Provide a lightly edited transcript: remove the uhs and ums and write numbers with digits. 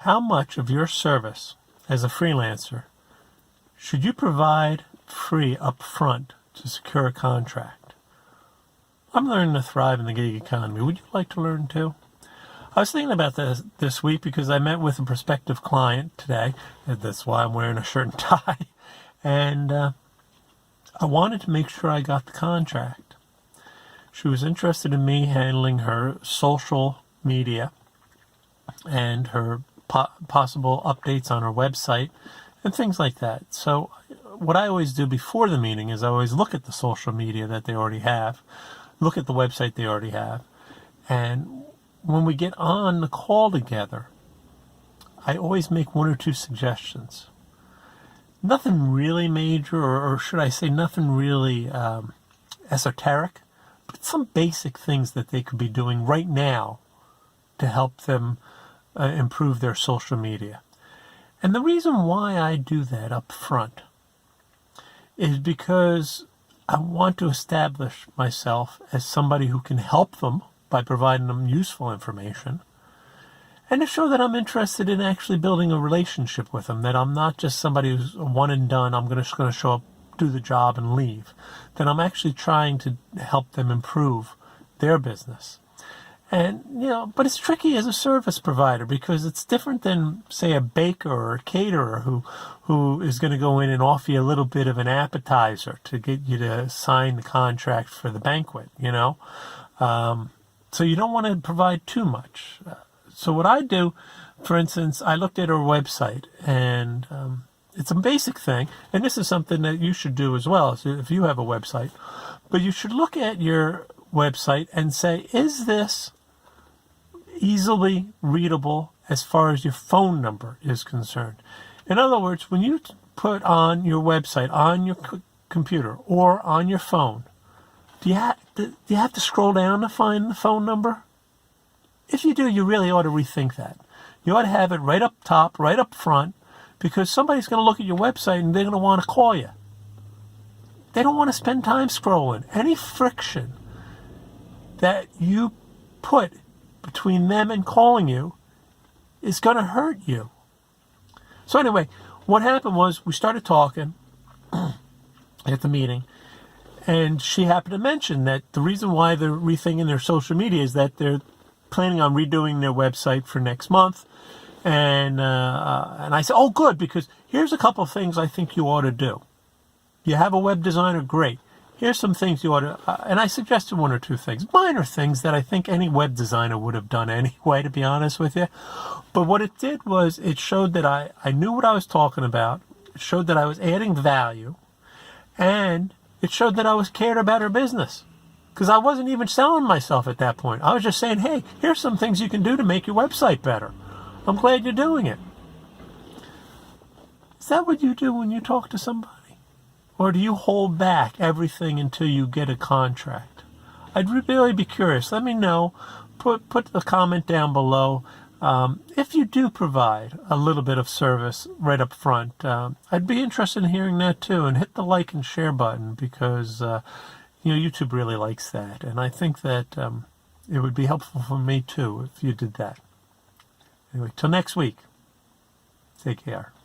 How much of your service as a freelancer should you provide free up front to secure a contract? I'm learning to thrive in the gig economy. Would you like to learn too? I was thinking about this week because I met with a prospective client today. That's why I'm wearing a shirt and tie. And I wanted to make sure I got the contract. She was interested in me handling her social media and her possible updates on her website and things like that. So what I always do before the meeting is I always look at the social media that they already have, look at the website they already have, and when we get on the call together, I always make one or two suggestions. Nothing really major, or should I say nothing really esoteric, but some basic things that they could be doing right now to help them improve their social media. And the reason why I do that up front is because I want to establish myself as somebody who can help them by providing them useful information, and to show that I'm interested in actually building a relationship with them, that I'm not just somebody who's one and done, I'm just going to show up, do the job, and leave. That I'm actually trying to help them improve their business. And, but it's tricky as a service provider because it's different than, say, a baker or a caterer who is going to go in and offer you a little bit of an appetizer to get you to sign the contract for the banquet, So you don't want to provide too much. So what I do, for instance, I looked at her website, and it's a basic thing, and this is something that you should do as well if you have a website. But you should look at your website and say, is this easily readable as far as your phone number is concerned? In other words, when you put on your website on your computer or on your phone, do you have to scroll down to find the phone number? If you do, you really ought to rethink that. You ought to have it right up top, right up front, because somebody's going to look at your website and they're going to want to call you. They don't want to spend time scrolling. Any friction that you put between them and calling you is going to hurt you. So anyway, what happened was we started talking at the meeting, and she happened to mention that the reason why they're rethinking their social media is that they're planning on redoing their website for next month. And I said, oh, good, because here's a couple of things I think you ought to do. You have a web designer, great. Here's some things you ought to, and I suggested one or two things, minor things that I think any web designer would have done anyway, to be honest with you. But what it did was it showed that I knew what I was talking about. It showed that I was adding value, and it showed that I was cared about her business. Because I wasn't even selling myself at that point. I was just saying, hey, here's some things you can do to make your website better. I'm glad you're doing it. Is that what you do when you talk to somebody? Or do you hold back everything until you get a contract? I'd really be curious. Let me know. Put a comment down below. If you do provide a little bit of service right up front, I'd be interested in hearing that too. And hit the like and share button because YouTube really likes that. And I think that it would be helpful for me too if you did that. Anyway, till next week. Take care.